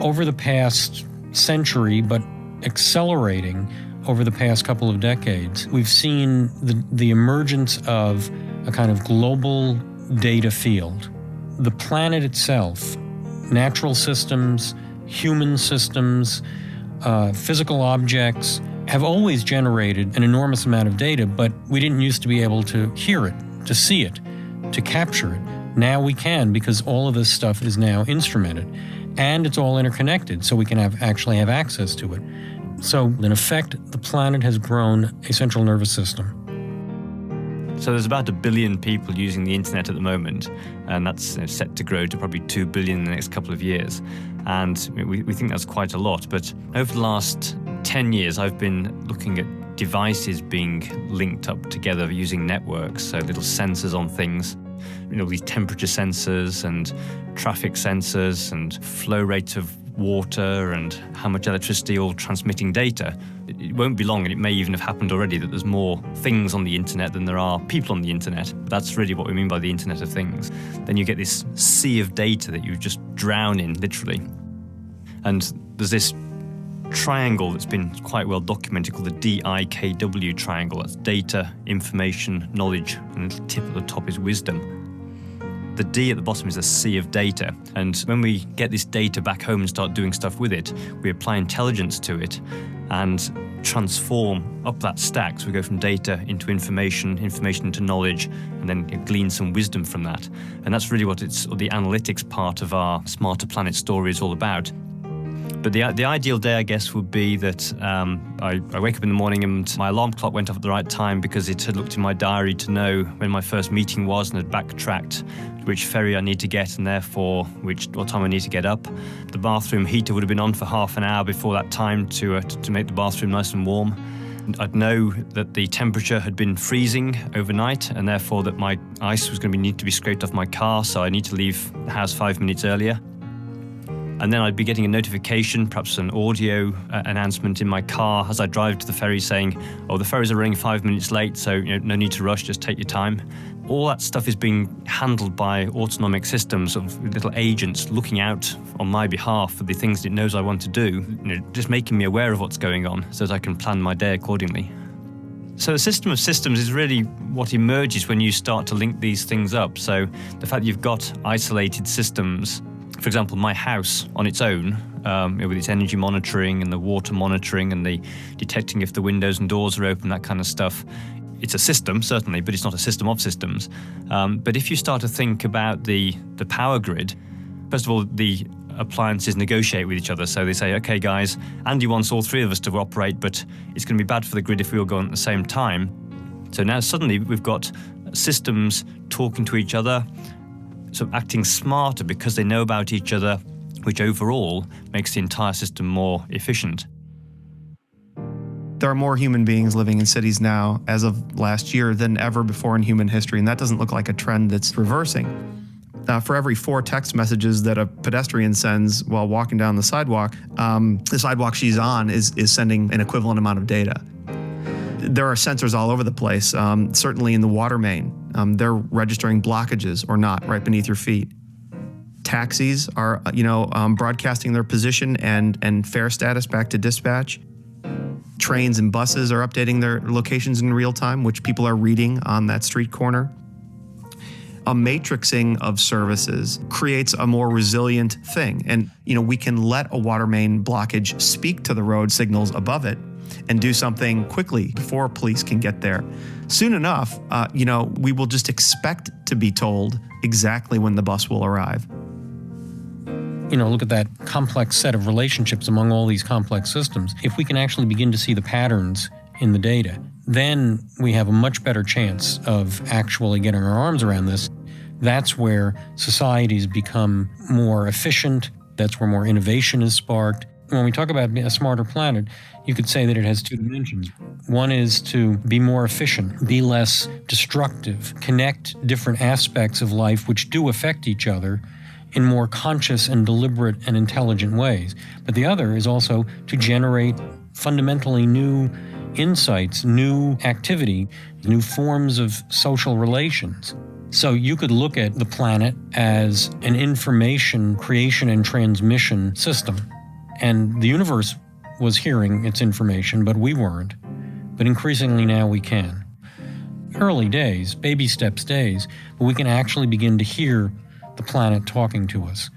over the past century, but accelerating over the past couple of decades, we've seen the emergence of a kind of global data field. The planet itself, natural systems, human systems, physical objects, have always generated an enormous amount of data, but we didn't used to be able to hear it, to see it, to capture it. Now we can, because all of this stuff is now instrumented, and it's all interconnected, so we can actually have access to it. So, in effect, the planet has grown a central nervous system. So there's about 1 billion people using the internet at the moment, and that's set to grow to probably 2 billion in the next couple of years. And we think that's quite a lot. But over the last 10 years, I've been looking at devices being linked up together using networks, so little sensors on things. These temperature sensors and traffic sensors and flow rate of water and how much electricity, all transmitting data. It won't be long, and it may even have happened already, that there's more things on the internet than there are people on the internet. That's really what we mean by the Internet of Things. Then you get this sea of data that you just drown in, literally. And there's this triangle that's been quite well documented called the DIKW triangle. That's data, information, knowledge, and the little tip at the top is wisdom. The D at the bottom is a sea of data, and when we get this data back home and start doing stuff with it, we apply intelligence to it and transform up that stack. So we go from data into information, information into knowledge, and then glean some wisdom from that. And that's really what the analytics part of our Smarter Planet story is all about. But the ideal day, I guess, would be that I wake up in the morning and my alarm clock went off at the right time because it had looked in my diary to know when my first meeting was and had backtracked which ferry I need to get and therefore what time I need to get up. The bathroom heater would have been on for half an hour before that time to make the bathroom nice and warm. I'd know that the temperature had been freezing overnight and therefore that my ice was going to need to be scraped off my car, so I need to leave the house 5 minutes earlier. And then I'd be getting a notification, perhaps an audio announcement in my car as I drive to the ferry saying, oh, the ferries are running 5 minutes late, so no need to rush, just take your time. All that stuff is being handled by autonomic systems of little agents looking out on my behalf for the things it knows I want to do, just making me aware of what's going on so that I can plan my day accordingly. So the system of systems is really what emerges when you start to link these things up. So the fact that you've got isolated systems, for example, my house on its own, with its energy monitoring and the water monitoring and the detecting if the windows and doors are open, that kind of stuff. It's a system, certainly, but it's not a system of systems. But if you start to think about the power grid, first of all, the appliances negotiate with each other. So they say, okay, guys, Andy wants all three of us to operate, but it's going to be bad for the grid if we all go on at the same time. So now suddenly we've got systems talking to each other, sort of acting smarter because they know about each other, which overall makes the entire system more efficient. There are more human beings living in cities now, as of last year, than ever before in human history, and that doesn't look like a trend that's reversing. For every 4 text messages that a pedestrian sends while walking down the sidewalk she's on is sending an equivalent amount of data. There are sensors all over the place, certainly in the water main. They're registering blockages or not right beneath your feet. Taxis are, broadcasting their position and fare status back to dispatch. Trains and buses are updating their locations in real time, which people are reading on that street corner. A matrixing of services creates a more resilient thing. And, we can let a water main blockage speak to the road signals above it and do something quickly before police can get there. Soon enough, we will just expect to be told exactly when the bus will arrive. Look at that complex set of relationships among all these complex systems. If we can actually begin to see the patterns in the data, then we have a much better chance of actually getting our arms around this. That's where societies become more efficient. That's where more innovation is sparked. When we talk about a smarter planet, you could say that it has 2 dimensions. One is to be more efficient, be less destructive, connect different aspects of life which do affect each other in more conscious and deliberate and intelligent ways. But the other is also to generate fundamentally new insights, new activity, new forms of social relations. So you could look at the planet as an information creation and transmission system. And the universe was hearing its information, but we weren't. But increasingly now we can. Early days, baby steps days, but we can actually begin to hear the planet talking to us.